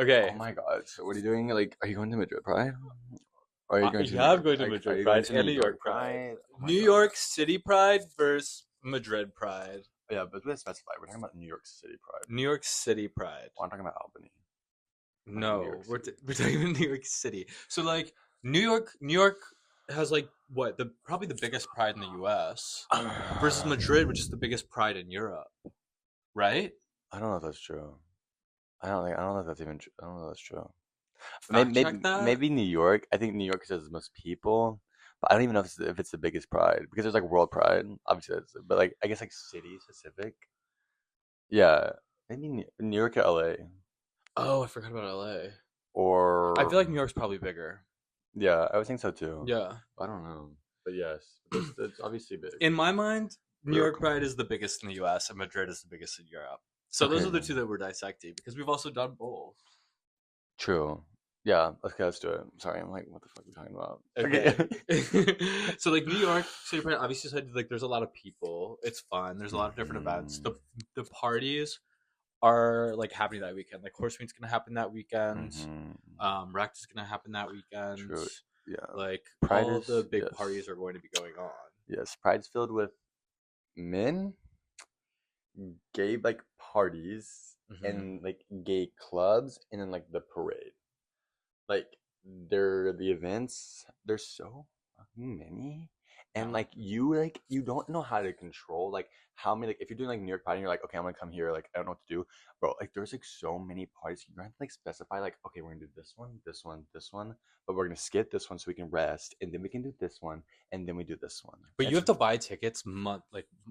Okay. Oh my god. So what are you doing? Like, are you going to Madrid Pride? Or are you going to New Yeah, I'm York? going to Like, are Madrid you going Pride to and New New York York Pride. Pride? Oh my New York gosh. City Pride versus Madrid Pride. Yeah, but let's specify. We're talking about New York City Pride. New York City Pride. Well, I'm talking about Albany. New No, York City. we're talking about New York City. So like New York has like what the probably the biggest pride in the U.S. versus Madrid, which is the biggest pride in Europe, right? I don't know if that's true. I don't know if that's even true. I don't know if that's true. Fact check that. Maybe New York. I think New York has the most people, but I don't even know if it's the biggest pride because there's like World Pride, obviously. But like I guess like city specific. Yeah, maybe New York or LA Oh, I forgot about L.A. I or feel like New York's probably bigger. yeah, I would think so too. Yeah. I don't know, but yes, it's obviously big. In my mind, New Real York Pride is the biggest in the U.S. and Madrid is the biggest in Europe. So those are the okay, two that we're dissecting because we've also done both. true. Yeah, okay, let's do it. Sorry, I'm like, what the fuck are you talking about? Okay. So like New York City Pride obviously said like there's a lot of people. It's fun. There's a lot of different events. Mhm, The parties are like happening that weekend. Like Horse Meat's gonna happen that weekend. mhm. Wrecked is gonna happen that weekend. True. Yeah. Like Pride all of the is big yes, parties are going to be going on. yes. Pride's filled with men, gay like parties, Hmm. and like gay clubs, and then like the parade. Like they're the events. There's so fucking many, and Yeah. like you don't know how to control like how many like if you're doing like New York Pride and you're like okay I'm gonna come here like I don't know what to do, bro. Like there's like so many parties you have to like specify like okay we're gonna do this one, this one, this one, but we're gonna skip this one so we can rest, and then we can do this one, and then we do this one. But And you it's have to buy tickets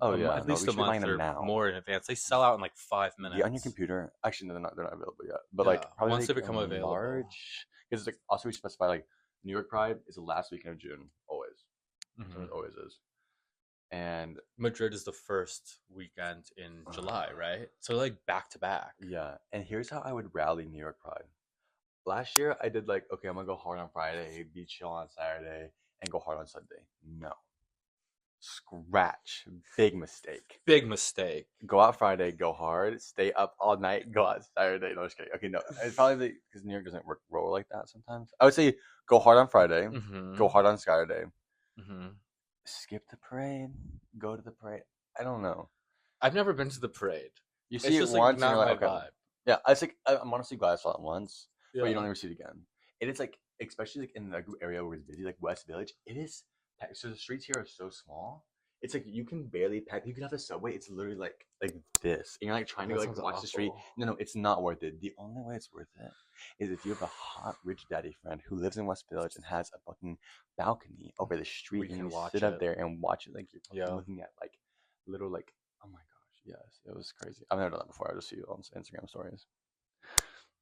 oh yeah at no least we a should be buying month them or now. more in advance. They sell out in like 5 Get on your minutes. computer. Actually, no, they're not available yet. But Yeah, like probably once they like become in available. March, because like also we specify like New York Pride is the last weekend of June always. Hmm. It always is. And Madrid is the first weekend in July, right? So like back to back. yeah, and here's how I would rally New York Pride. Last year I did like okay I'm gonna go hard on Friday, be chill on Saturday, and go hard on Sunday. No, scratch, big mistake. Big mistake. Go out Friday, go hard, stay up all night, go out Saturday. No, just kidding. Okay, no, it's probably because New York doesn't roll like that sometimes. I would say go hard on Friday, Hmm. go hard on Saturday, Hmm. skip the parade, go to the parade. I don't know. I've never been to the parade. You It's see it just like once and you're not like, my okay, vibe. yeah. I was like, I'm honestly glad I saw it once, but you don't Yeah. ever see it again. And it's like, especially like in the area where it's busy, like West Village, it is. So the streets here are so small. It's like you can barely pack. You can have the subway. It's literally like this, and you're like trying to That go, like sounds watch the street. awful. No, it's not worth it. The only way it's worth it is if you have a hot rich daddy friend who lives in West Village and has a fucking balcony over the street, We and can you watch sit up it. there and watch it like you're fucking Yeah. looking at like little like oh my gosh, yes, it was crazy. I've never done that before. I just see it on Instagram stories.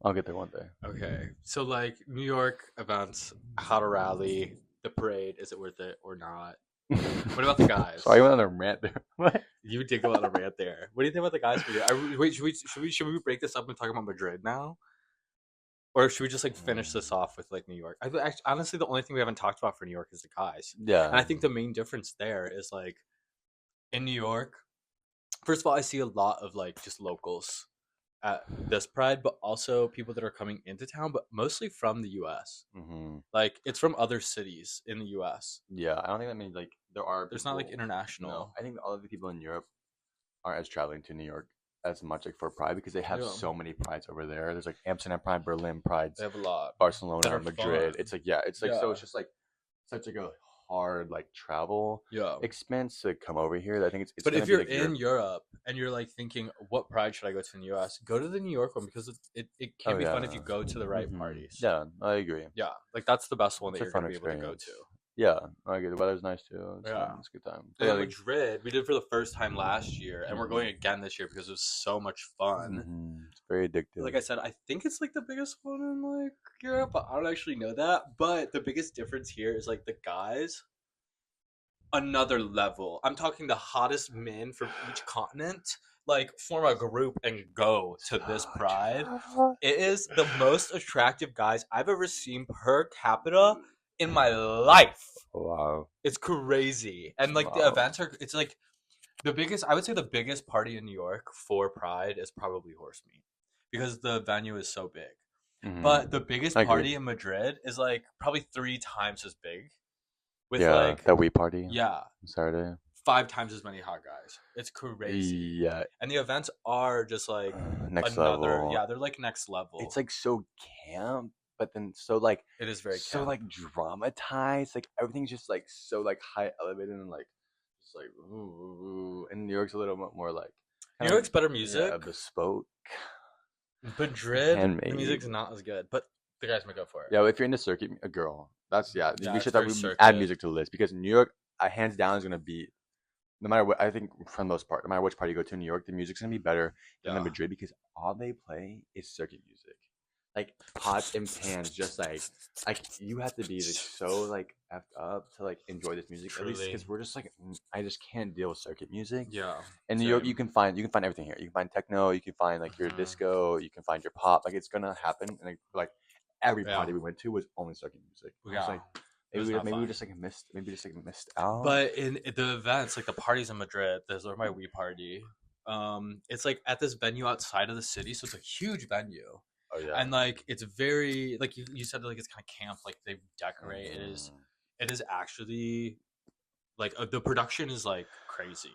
I'll get there one day. Okay. So like New York events, how to rally, the parade, is it worth it or not? What about the guys? Sorry, I went on a rant there. What? You did go on a rant there. What do you think about the guys? Wait, should we break this up and talk about Madrid now, or should we just like finish this off with like New York? Actually, honestly, the only thing we haven't talked about for New York is the guys, Yeah. and I think the main difference there is like in New York. First of all, I see a lot of like just locals at this Pride, but also people that are coming into town, but mostly from the U.S. Hmm. Like it's from other cities in the U.S. Yeah, I don't think that means like there are There's not like people. No, international. I think all of the people in Europe aren't as traveling to New York as much like for Pride because they have Yeah, so many prides over there. There's like Amsterdam Pride, Berlin Prides, they have a lot that Barcelona, are Madrid. fun. It's like yeah, it's like so Yeah, it's just like such like a hard like travel yeah. expense to come over here. I think it's But gonna if be you're like in Europe. Europe and you're like thinking, what Pride should I go to in the U.S.? Go to the New York one because it Oh can be fun if yeah. you go to the right parties. Yeah, I agree. Yeah, like that's the best one that It's a you're gonna fun be able to go to. experience. Yeah, I agree. The weather's nice too. It's Yeah. fun. It's a good time. But And yeah, then Madrid, we did for the first time last year, and we're going again this year because it was so much fun. It's very addictive. Like I said, I think it's like the biggest one in like Europe, but I don't actually know that. But the biggest difference here is like the guys, another level. I'm talking the hottest men from each continent, like form a group and go to this Pride. It is the most attractive guys I've ever seen per capita in my life. Wow. It's crazy. And like the Wow. events are it's like the biggest I would say the biggest party in New York for Pride is probably Horse Meat. Because the venue is so big. But the biggest I agree. party in Madrid is like probably 3 times as big, with Yeah, like, that Wii party on yeah, Saturday. 5 times as many hot guys. It's crazy. Yeah, And the events are just like next another, level. yeah, they're like next It's level. like so camp, but then It is very so camp. like dramatized. Like everything's just like so like high elevated and like just like ooh. And New York's a little bit more like New kind of York's better yeah music. bespoke, Madrid, the handmade. music's not as good, but the guys might go for it. Yeah, if you're into circuit, a girl, that's yeah. Yeah, We it's should very add circuit. music to the list because New York, hands down, is gonna be no matter what. I think for the most part, no matter which party you go to in New York, the music's gonna be better than the Yeah. Madrid because all they play is circuit music, like pots and pans, just like you have to be like, so like effed up to like enjoy this music at least Truly. because we're just like I just can't deal with circuit music. Yeah. In New York, Same. you can find everything here. You can find techno, you can find like your disco, you can find your pop. Like it's gonna happen. And like every Yeah. party we went to was only circuit music. I was Yeah. like, It was not maybe we fun. just like missed out. But in the events, like the parties in Madrid, those are my Wii party. It's like at this venue outside of the city, so it's a huge venue. Oh yeah. And like it's very like you said, like it's kind of camp, like they decorate. It is actually like the production is like crazy.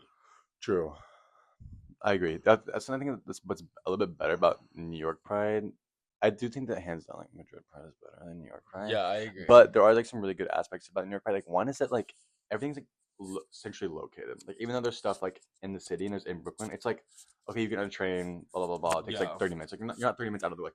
True. I agree. That's another thing that's what's a little bit better about New York Pride. I do think that hands down, like Madrid Pride is better than New York Pride. Yeah, I agree. But there are like some really good aspects about New York Pride. Like one is that like everything's like centrally located. Like even though there's stuff like in the city and there's in Brooklyn, it's like okay, you get on a train, blah blah blah blah. It takes Yeah. like 30 minutes. Like you're not 30 minutes out of the like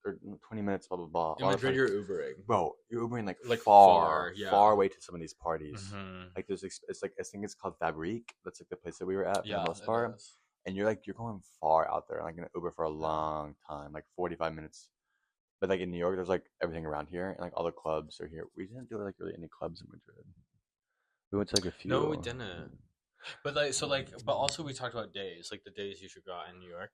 or 20 minutes, blah blah blah. In Madrid, you're Ubering. Bro, you're Ubering like far, yeah. far away to some of these parties. Mhm. Like there's it's like I think it's called Fabrique. That's like the place that we were at for Yeah, the most it part. is. And you're going far out there, like in an Uber for a long time, like 45 minutes. But like in New York, there's like everything around here, and like all the clubs are here. We didn't do like really any clubs in Madrid. We went to like a few. No, we didn't. But like so like but also we talked about days, like the days you should go out in New York.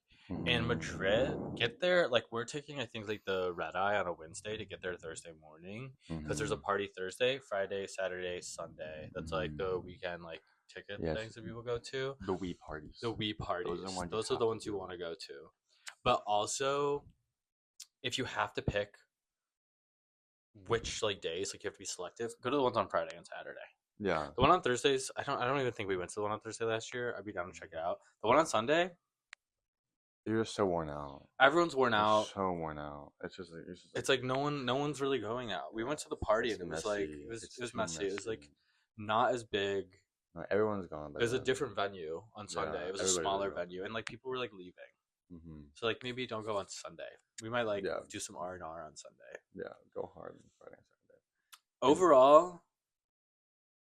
And Madrid, get there like we're taking I think like the red eye on a Wednesday to get there Thursday morning because there's a party Thursday, Friday, Saturday, Sunday. That's like the weekend like ticket things that people go to. The Wii parties. The Wii parties. Those are have the ones you want to go to. But also, if you have to pick which like days, like you have to be selective, go to the ones on Friday and Saturday. Yeah. The one on Thursdays, I don't even think we went to the one on Thursday last year. I'd be down to check it out. The one on Sunday, You're so worn out. everyone's worn You're out. so worn out. It's just like It's like no one's really going out. We went to the party and it was like messy. it was It's messy. It was messy. like not as big. No, everyone's gone. It was a different venue on Sunday. It was a everybody's smaller gone. venue and like people were like leaving. Mm-hmm. So like maybe don't go on Sunday. We might like Yeah. do some R&R on Sunday. Yeah, go hard on Friday and Saturday. Overall,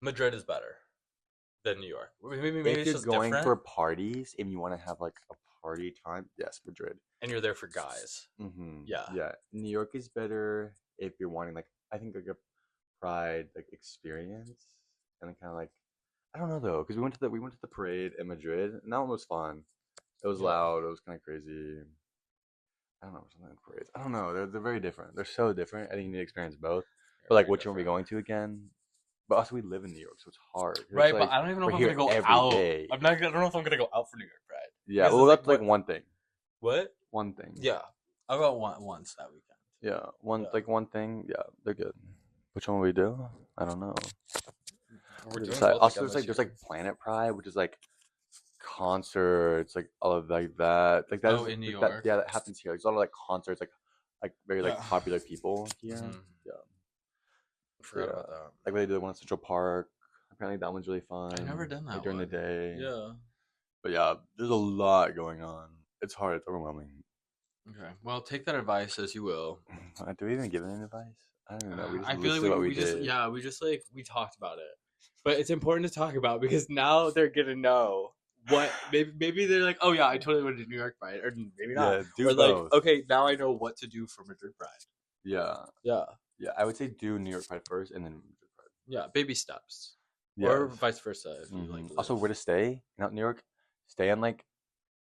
Madrid is better than New York. Maybe If it's you're just going different. for parties and you want to have like a party time, yes, Madrid. And you're there for guys. Mm-hmm. Yeah. Yeah. New York is better if you're wanting like I think like a pride like experience and kind of like I don't know though because we went to the parade in Madrid and that one was fun. It was Yeah. loud. It was kind of crazy. I don't know something parades. I don't know. They're very different. They're so different. I think you need to experience both. But like, which one are we going to again? But also, we live in New York, so it's hard. Right, like, but I don't even know if we're I'm gonna here go every out. day. I don't know if I'm gonna go out for New York Pride. Yeah, Because we'll it's go to like what- one thing. What? One thing. Yeah, I'll go once that weekend. Yeah, Yeah. like one thing. Yeah, they're good. Which one will we do? I don't know. We're doing Decide. both Also, again this there's year. like Planet Pride, which is like concerts, like all of like that. Like that. Oh, in New that, York? yeah, that happens here. There's a lot of like concerts, like very like Yeah. popular people here. Mhm. Yeah. I forgot Yeah. about that. Like they did one in Central Park. Apparently that one's really fun. I never done that like, during the one. day. Yeah. But yeah, there's a lot going on. It's hard. It's overwhelming. Okay. Well, take that advice as you will. Do we even give any advice? I don't even know. We just I feel listed like what we we just did. yeah we just like we talked about it, but it's important to talk about because now they're gonna know what maybe they're like, oh yeah, I totally went to New York Pride, or maybe not. Yeah, do or both. like, okay, now I know what to do for Madrid Pride. Yeah. Yeah. Yeah. I would say do New York Pride first and then Madrid Pride. Yeah, baby steps. Yeah. Or vice versa if you like live. Also, where to stay? Not New York. Stay in like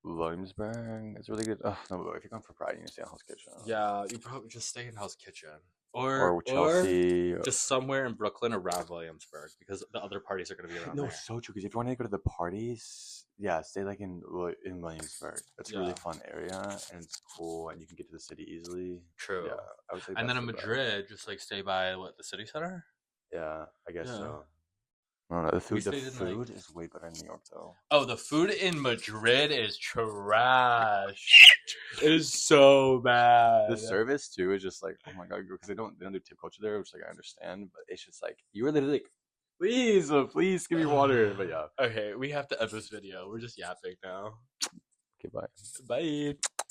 Williamsburg. It's really good. Oh no, but if you're going for Pride, you need to stay in Hell's Kitchen. Yeah, you probably just stay in Hell's Kitchen. or or Chelsea. just somewhere in Brooklyn around Williamsburg because the other parties are going to be around No, there. so true. Because if you want to go to the parties, yeah, stay like in Williamsburg. That's a really Yeah, fun area, and it's cool, and you can get to the city easily. true. Yeah, I would say And then that's in the best. Madrid, just like stay by what, the city center. Yeah, I guess Yeah, so. I don't know. we The stayed in like. food is way better in New York though. Oh, the food in Madrid is trash. It is so bad. The service too is just like, oh my god, because they don't do tip culture there, which like I understand, but it's just like you were literally like, please give me water. But yeah, Okay, we have to end this video. We're just yapping now. okay, bye. Bye.